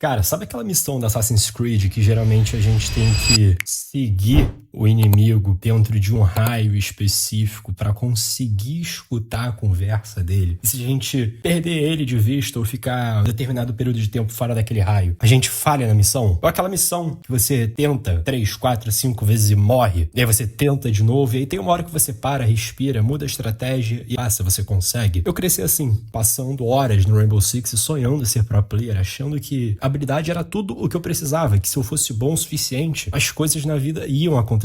Cara, sabe aquela missão da Assassin's Creed que geralmente a gente tem que seguir o inimigo dentro de um raio específico para conseguir escutar a conversa dele? E se a gente perder ele de vista ou ficar um determinado período de tempo fora daquele raio, a gente falha na missão? Ou aquela missão que você tenta 3, 4, 5 vezes e morre, e aí você tenta de novo, e aí tem uma hora que você para, respira, muda a estratégia e passa, você consegue? Eu cresci assim, passando horas no Rainbow Six e sonhando ser pro player, achando que a habilidade era tudo o que eu precisava, que se eu fosse bom o suficiente, as coisas na vida iam acontecer.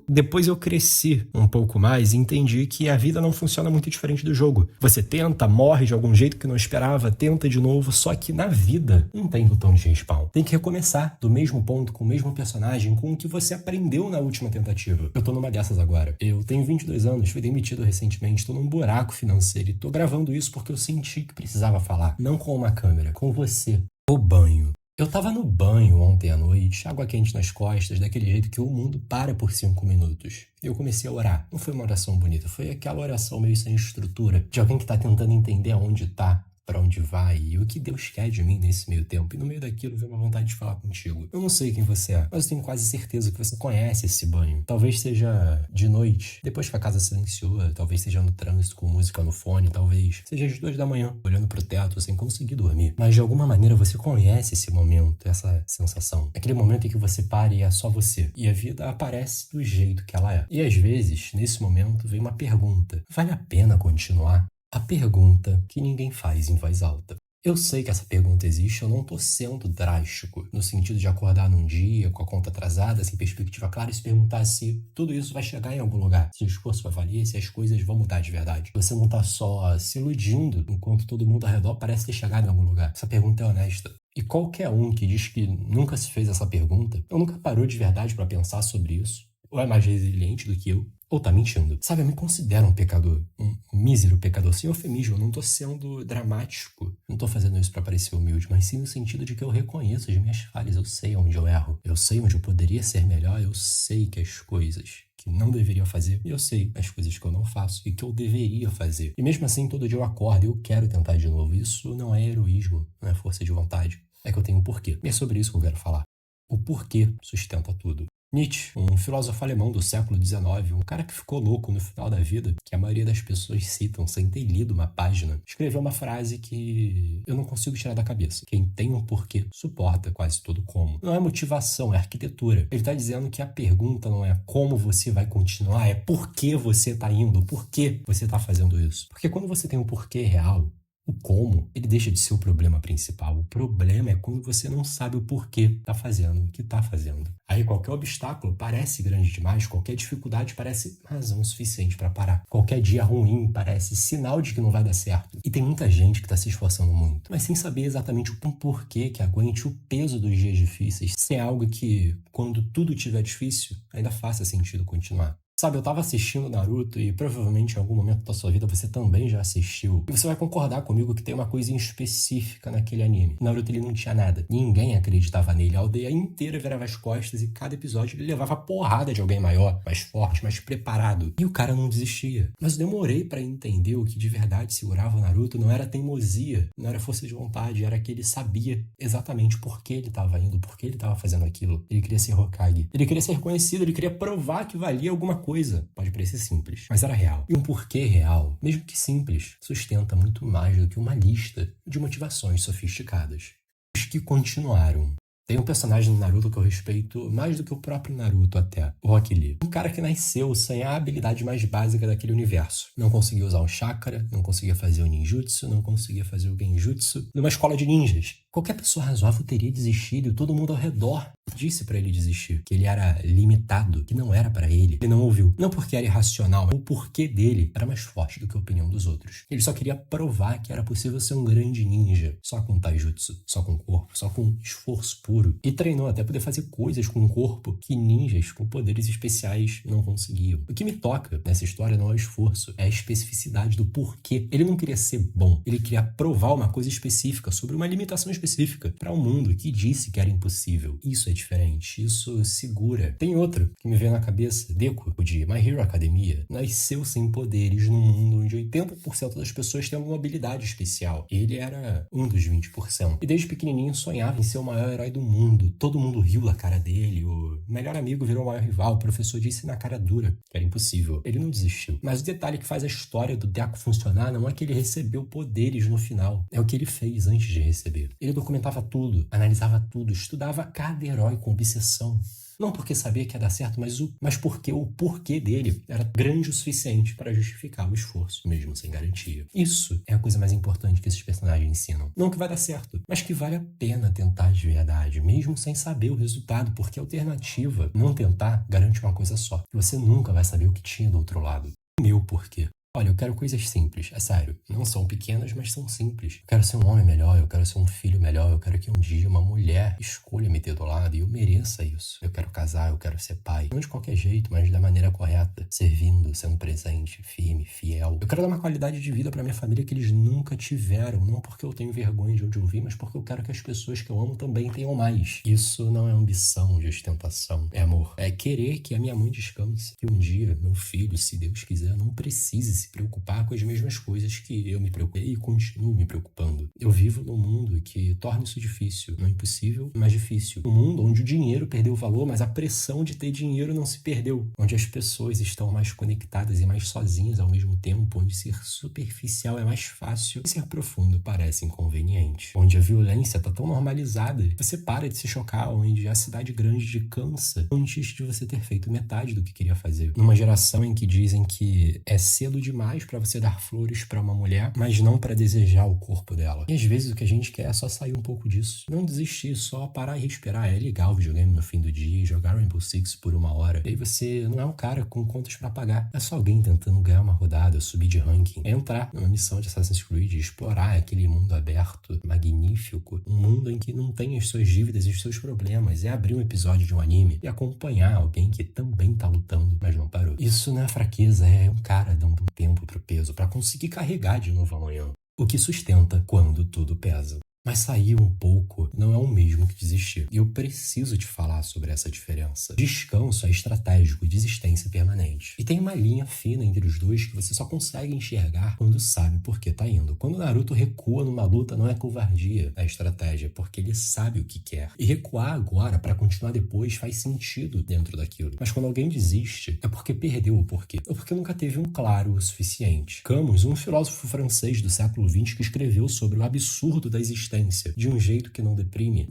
Depois eu cresci um pouco mais e entendi que a vida não funciona muito diferente do jogo. Você tenta, morre de algum jeito que não esperava, tenta de novo, só que na vida não tem botão de respawn. Tem que recomeçar do mesmo ponto, com o mesmo personagem, com o que você aprendeu na última tentativa. Eu tô numa dessas agora. Eu tenho 22 anos, fui demitido recentemente, tô num buraco financeiro e tô gravando isso porque eu senti que precisava falar. Não com uma câmera, com você. O banho. Eu tava no banho ontem à noite, água quente nas costas, daquele jeito que o mundo para por 5 minutos. Eu comecei a orar. Não foi uma oração bonita, foi aquela oração meio sem estrutura, de alguém que tá tentando entender aonde tá, pra onde vai e o que Deus quer de mim nesse meio tempo. E no meio daquilo veio uma vontade de falar contigo. Eu não sei quem você é, mas eu tenho quase certeza que você conhece esse banho. Talvez seja de noite, depois que a casa silenciou, talvez seja no trânsito com música no fone, talvez seja às 2 da manhã, olhando pro teto sem conseguir dormir. Mas de alguma maneira você conhece esse momento, essa sensação. Aquele momento em que você para e é só você. E a vida aparece do jeito que ela é. E às vezes, nesse momento, vem uma pergunta. Vale a pena continuar? A pergunta que ninguém faz em voz alta. Eu sei que essa pergunta existe, eu não tô sendo drástico, no sentido de acordar num dia, com a conta atrasada, sem perspectiva clara, e se perguntar se tudo isso vai chegar em algum lugar, se o esforço vai valer, se as coisas vão mudar de verdade. Você não tá só se iludindo, enquanto todo mundo ao redor parece ter chegado em algum lugar. Essa pergunta é honesta. E qualquer um que diz que nunca se fez essa pergunta, ou nunca parou de verdade para pensar sobre isso, ou é mais resiliente do que eu, ou tá mentindo. Sabe, eu me considero um pecador. Um mísero pecador. Sem eufemismo, eu não tô sendo dramático. Não tô fazendo isso pra parecer humilde, mas sim no sentido de que eu reconheço as minhas falhas. Eu sei onde eu erro. Eu sei onde eu poderia ser melhor. Eu sei que as coisas que não deveria fazer, eu sei as coisas que eu não faço e que eu deveria fazer. E mesmo assim, todo dia eu acordo e eu quero tentar de novo. Isso não é heroísmo, não é força de vontade. É que eu tenho um porquê. E é sobre isso que eu quero falar. O porquê sustenta tudo. Nietzsche, um filósofo alemão do século XIX, um cara que ficou louco no final da vida, que a maioria das pessoas citam sem ter lido uma página, escreveu uma frase que eu não consigo tirar da cabeça. Quem tem um porquê suporta quase todo como. Não é motivação, é arquitetura. Ele está dizendo que a pergunta não é como você vai continuar, é por que você está indo, por que você está fazendo isso. Porque quando você tem um porquê real, o como, ele deixa de ser o problema principal. O problema é quando você não sabe o porquê tá fazendo o que tá fazendo. Aí qualquer obstáculo parece grande demais, qualquer dificuldade parece razão suficiente para parar. Qualquer dia ruim parece sinal de que não vai dar certo. E tem muita gente que tá se esforçando muito, mas sem saber exatamente o porquê que aguente o peso dos dias difíceis, sem algo que, quando tudo estiver difícil, ainda faça sentido continuar. Sabe, eu tava assistindo Naruto e provavelmente em algum momento da sua vida você também já assistiu. E você vai concordar comigo que tem uma coisa específica naquele anime. Naruto, ele não tinha nada. Ninguém acreditava nele. A aldeia inteira virava as costas e cada episódio ele levava a porrada de alguém maior, mais forte, mais preparado. E o cara não desistia. Mas eu demorei pra entender o que de verdade segurava o Naruto. Não era teimosia, não era força de vontade, era que ele sabia exatamente por que ele tava indo, por que ele tava fazendo aquilo. Ele queria ser Hokage. Ele queria ser reconhecido, ele queria provar que valia alguma coisa. Pode parecer simples, mas era real. E um porquê real, mesmo que simples, sustenta muito mais do que uma lista de motivações sofisticadas. Os que continuaram. Tem um personagem no Naruto que eu respeito mais do que o próprio Naruto até, o Rock Lee. Um cara que nasceu sem a habilidade mais básica daquele universo. Não conseguia usar um chakra, não conseguia fazer o ninjutsu, não conseguia fazer o genjutsu. Numa escola de ninjas. Qualquer pessoa razoável teria desistido e todo mundo ao redor disse pra ele desistir. Que ele era limitado, que não era pra ele. Ele não ouviu. Não porque era irracional, o porquê dele era mais forte do que a opinião dos outros. Ele só queria provar que era possível ser um grande ninja. Só com taijutsu, só com corpo, só com esforço puro. E treinou até poder fazer coisas com o corpo que ninjas com poderes especiais não conseguiam. O que me toca nessa história não é o esforço, é a especificidade do porquê. Ele não queria ser bom, ele queria provar uma coisa específica sobre uma limitação específica específica para um mundo que disse que era impossível. Isso é diferente, isso segura. Tem outro que me veio na cabeça, Deku, o de My Hero Academia, nasceu sem poderes num mundo onde 80% das pessoas têm uma habilidade especial. Ele era um dos 20%. E desde pequenininho sonhava em ser o maior herói do mundo. Todo mundo riu da cara dele, o melhor amigo virou o maior rival, o professor disse na cara dura que era impossível. Ele não desistiu. Mas o detalhe que faz a história do Deku funcionar não é que ele recebeu poderes no final, é o que ele fez antes de receber. Ele documentava tudo, analisava tudo, estudava cada herói com obsessão. Não porque sabia que ia dar certo, mas porque o porquê dele era grande o suficiente para justificar o esforço, mesmo sem garantia. Isso é a coisa mais importante que esses personagens ensinam. Não que vai dar certo, mas que vale a pena tentar de verdade, mesmo sem saber o resultado, porque a alternativa, não tentar, garante uma coisa só, que você nunca vai saber o que tinha do outro lado. O meu porquê. Olha, eu quero coisas simples, é sério. Não são pequenas, mas são simples. Eu quero ser um homem melhor, eu quero ser um filho melhor, eu quero que um dia uma mulher escolha me ter do lado e eu mereça isso. Eu quero casar, eu quero ser pai. Não de qualquer jeito, mas da maneira correta. Servindo, sendo presente, firme, fiel. Eu quero dar uma qualidade de vida pra minha família que eles nunca tiveram. Não porque eu tenho vergonha de onde eu vim, mas porque eu quero que as pessoas que eu amo também tenham mais. Isso não é ambição de ostentação, é amor. É querer que a minha mãe descanse. Que um dia, meu filho, se Deus quiser, não precise se preocupar com as mesmas coisas que eu me preocupei e continuo me preocupando. Eu vivo num mundo que torna isso difícil. Não impossível, mas difícil. Um mundo onde o dinheiro perdeu valor, mas a pressão de ter dinheiro não se perdeu. Onde as pessoas estão mais conectadas e mais sozinhas ao mesmo tempo. Onde ser superficial é mais fácil e ser profundo parece inconveniente. Onde a violência está tão normalizada que você para de se chocar. Onde a cidade grande te cansa antes de você ter feito metade do que queria fazer. Numa geração em que dizem que é cedo demais para você dar flores para uma mulher, mas não para desejar o corpo dela. E às vezes o que a gente quer é só sair um pouco disso. Não desistir, só parar e respirar. É ligar o videogame no fim do dia, jogar Rainbow Six por 1 hora. E aí você não é um cara com contas para pagar. É só alguém tentando ganhar uma rodada, subir de ranking. É entrar numa missão de Assassin's Creed, explorar aquele mundo aberto, magnífico. Um mundo em que não tem as suas dívidas e os seus problemas. É abrir um episódio de um anime e acompanhar alguém que também tá lutando, mas não parou. Isso não é fraqueza, é um cara dando tempo pro peso para conseguir carregar de novo amanhã. O que sustenta quando tudo pesa. Mas sair um pouco não é o mesmo que desistir. E eu preciso te falar sobre essa diferença. Descanso é estratégico e desistência permanente. E tem uma linha fina entre os dois que você só consegue enxergar quando sabe por que tá indo. Quando Naruto recua numa luta não é covardia, é estratégia, porque ele sabe o que quer. E recuar agora para continuar depois faz sentido dentro daquilo. Mas quando alguém desiste, é porque perdeu o porquê. Ou porque nunca teve um claro o suficiente. Camus, um filósofo francês do século XX que escreveu sobre o absurdo da existência de um jeito que não deprime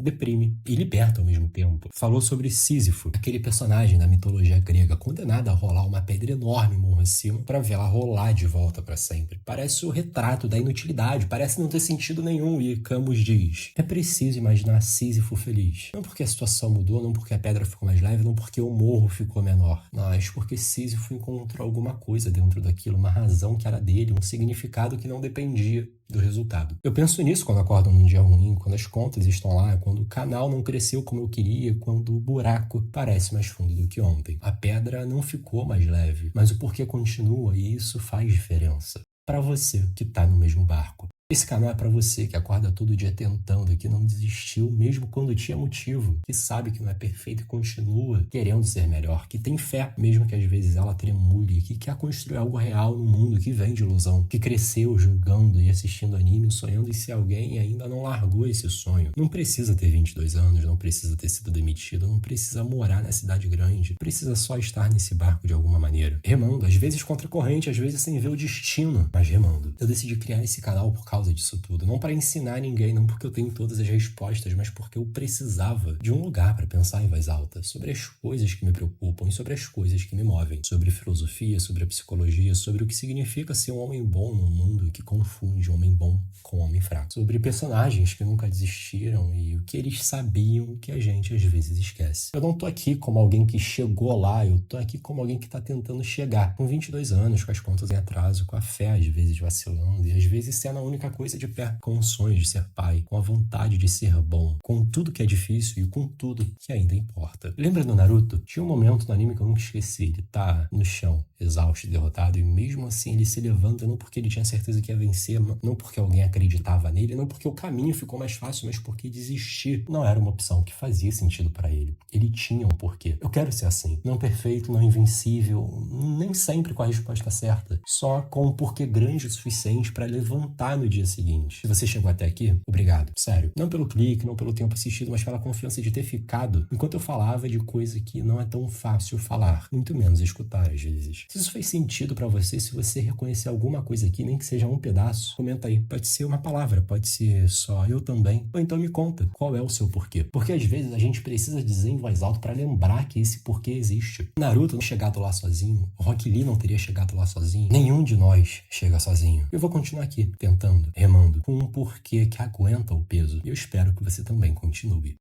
e liberta ao mesmo tempo. Falou sobre Sísifo, aquele personagem da mitologia grega condenado a rolar uma pedra enorme morro acima para vê-la rolar de volta para sempre. Parece o retrato da inutilidade, parece não ter sentido nenhum e Camus diz: é preciso imaginar Sísifo feliz. Não porque a situação mudou, não porque a pedra ficou mais leve, não porque o morro ficou menor, mas porque Sísifo encontrou alguma coisa dentro daquilo, uma razão que era dele, um significado que não dependia do resultado. Eu penso nisso quando acordo num dia ruim, quando as contas estão lá, quando o canal não cresceu como eu queria, quando o buraco parece mais fundo do que ontem. A pedra não ficou mais leve, mas o porquê continua e isso faz diferença. Para você que tá no mesmo barco. Esse canal é para você que acorda todo dia tentando, que não desistiu mesmo quando tinha motivo, que sabe que não é perfeito e continua querendo ser melhor, que tem fé mesmo que às vezes ela tremule, que quer construir algo real no mundo que vem de ilusão, que cresceu jogando e assistindo anime, sonhando em ser alguém e ainda não largou esse sonho. Não precisa ter 22 anos, não precisa ter sido demitido, não precisa morar na cidade grande, precisa só estar nesse barco de alguma maneira. Remando, às vezes contra a corrente, às vezes sem ver o destino, mas remando. Eu decidi criar esse canal por causa disso tudo. Não para ensinar ninguém, não porque eu tenho todas as respostas, mas porque eu precisava de um lugar para pensar em voz alta sobre as coisas que me preocupam e sobre as coisas que me movem. Sobre filosofia, sobre a psicologia, sobre o que significa ser um homem bom num mundo que confunde homem bom com homem fraco. Sobre personagens que nunca desistiram e o que eles sabiam que a gente às vezes esquece. Eu não tô aqui como alguém que chegou lá, eu tô aqui como alguém que tá tentando chegar. Com 22 anos, com as contas em atraso, com a fé às vezes vacilando e às vezes sendo a única única coisa de pé, com os sonhos de ser pai, com a vontade de ser bom, com tudo que é difícil e com tudo que ainda importa. Lembra do Naruto? Tinha um momento no anime que eu nunca esqueci. Ele tá no chão, exausto e derrotado, e mesmo assim ele se levanta, não porque ele tinha certeza que ia vencer, não porque alguém acreditava nele, não porque o caminho ficou mais fácil, mas porque desistir não era uma opção que fazia sentido pra ele. Ele tinha um porquê. Eu quero ser assim. Não perfeito, não invencível, nem sempre com a resposta certa, só com um porquê grande o suficiente pra levantar no dia seguinte. Se você chegou até aqui, obrigado. Sério. Não pelo clique, não pelo tempo assistido, mas pela confiança de ter ficado enquanto eu falava de coisa que não é tão fácil falar, muito menos escutar às vezes. Se isso fez sentido pra você, se você reconhecer alguma coisa aqui, nem que seja um pedaço, comenta aí. Pode ser uma palavra, pode ser só eu também, ou então me conta qual é o seu porquê. Porque às vezes a gente precisa dizer em voz alta pra lembrar que esse porquê existe. Naruto não chegado lá sozinho, Rock Lee não teria chegado lá sozinho, nenhum de nós chega sozinho. Eu vou continuar aqui, tentando, remando, com um porquê que aguenta o peso. E eu espero que você também continue.